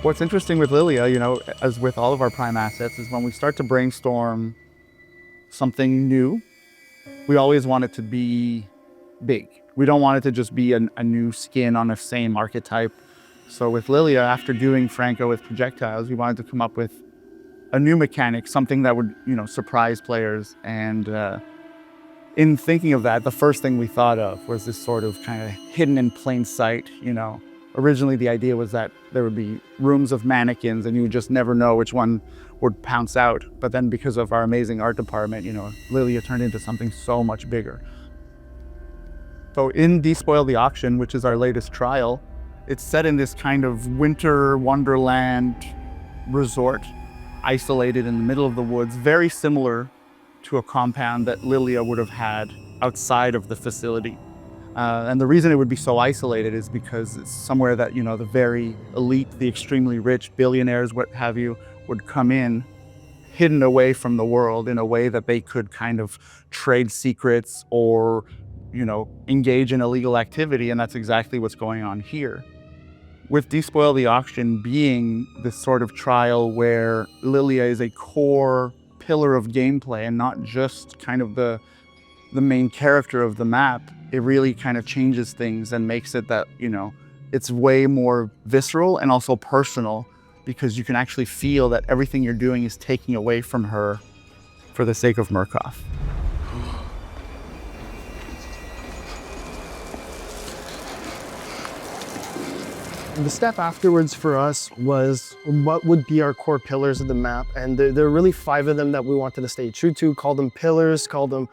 What's interesting with Liliya, as with all of our prime assets, is when we start to brainstorm something new, we always want it to be big. We don't want it to just be a new skin on the same archetype. So with Liliya, after doing Franco with projectiles, we wanted to come up with a new mechanic, something that would, surprise players. And in thinking of that, the first thing we thought of was this sort of kind of hidden in plain sight, Originally, the idea was that there would be rooms of mannequins and you would just never know which one would pounce out. But then because of our amazing art department, Liliya turned into something so much bigger. So in Despoil the Auction, which is our latest trial, it's set in this kind of winter wonderland resort, isolated in the middle of the woods, very similar to a compound that Liliya would have had outside of the facility. And the reason it would be so isolated is because it's somewhere that, the very elite, the extremely rich, billionaires, what have you, would come in, hidden away from the world in a way that they could kind of trade secrets or, engage in illegal activity. And that's exactly what's going on here. With Despoil the Auction being this sort of trial where Liliya is a core pillar of gameplay and not just kind of the main character of the map, it really kind of changes things and makes it that, it's way more visceral and also personal, because you can actually feel that everything you're doing is taking away from her for the sake of Murkoff. The step afterwards for us was what would be our core pillars of the map. And there are really 5 of them that we wanted to stay true to, call them pillars, call them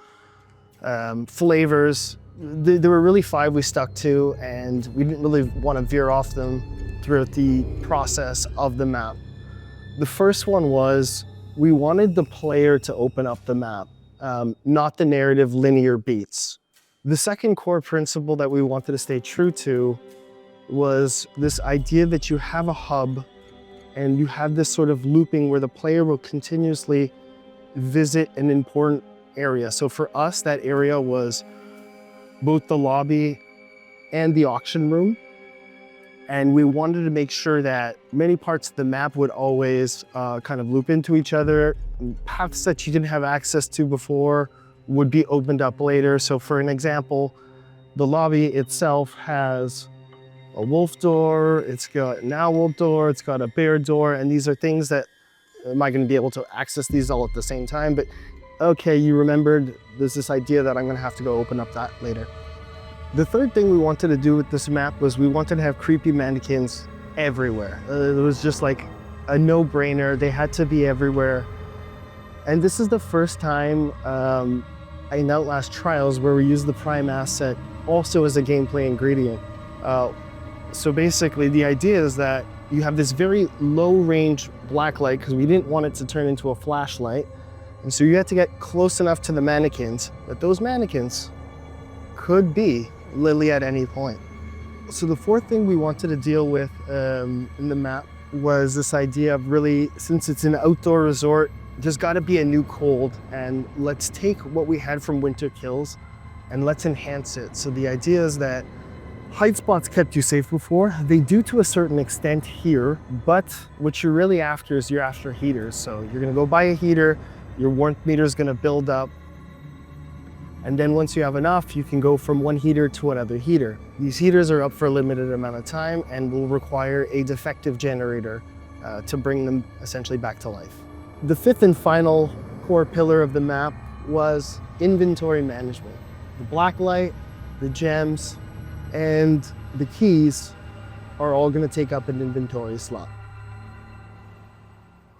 flavors. There were really 5 we stuck to, and we didn't really want to veer off them throughout the process of the map. The first one was we wanted the player to open up the map, not the narrative linear beats. The second core principle that we wanted to stay true to was this idea that you have a hub and you have this sort of looping where the player will continuously visit an important area. So for us, that area was both the lobby and the auction room. And we wanted to make sure that many parts of the map would always kind of loop into each other. Paths that you didn't have access to before would be opened up later. So for an example, the lobby itself has a wolf door, it's got an owl door, it's got a bear door, and these are things that, am I gonna be able to access these all at the same time? But okay, you remembered, there's this idea that I'm gonna have to go open up that later. The third thing we wanted to do with this map was we wanted to have creepy mannequins everywhere. It was just like a no-brainer, they had to be everywhere. And this is the first time in Outlast Trials where we use the prime asset also as a gameplay ingredient. So basically the idea is that you have this very low range black light because we didn't want it to turn into a flashlight. And so you had to get close enough to the mannequins that those mannequins could be Liliya at any point. So the fourth thing we wanted to deal with in the map was this idea of really, since it's an outdoor resort, there's gotta be a new cold, and let's take what we had from Winter Kills and let's enhance it. So the idea is that hide spots kept you safe before. They do to a certain extent here, but what you're really after is you're after heaters. So you're gonna go buy a heater, your warmth meter is gonna build up, and then once you have enough, you can go from one heater to another heater. These heaters are up for a limited amount of time and will require a defective generator to bring them essentially back to life. The fifth and final core pillar of the map was inventory management. The black light, the gems, and the keys are all going to take up an inventory slot.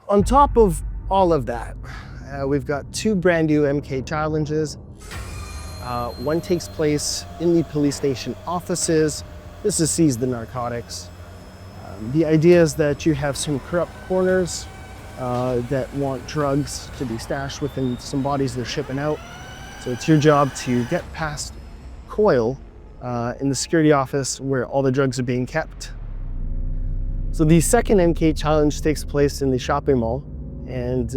On top of all of that, we've got 2 brand new MK challenges. One takes place in the police station offices. This is Seize the Narcotics. The idea is that you have some corrupt corners that want drugs to be stashed within some bodies they're shipping out. So it's your job to get past Coil in the security office where all the drugs are being kept. So the second MK challenge takes place in the shopping mall, and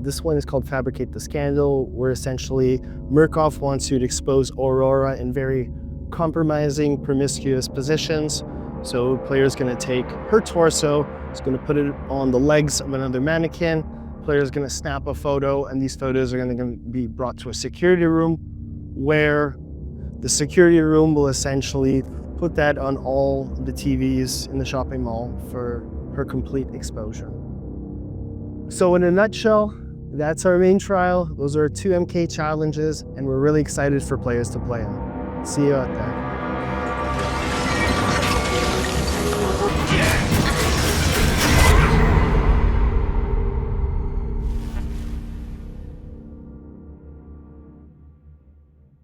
this one is called Fabricate the Scandal, where essentially Murkoff wants you to expose Aurora in very compromising, promiscuous positions. So the player's gonna take her torso, is gonna put it on the legs of another mannequin, player's gonna snap a photo, and these photos are gonna be brought to a security room where the security room will essentially put that on all the TVs in the shopping mall for her complete exposure. So in a nutshell, that's our main trial. Those are 2 MK challenges, and we're really excited for players to play them. See you out there.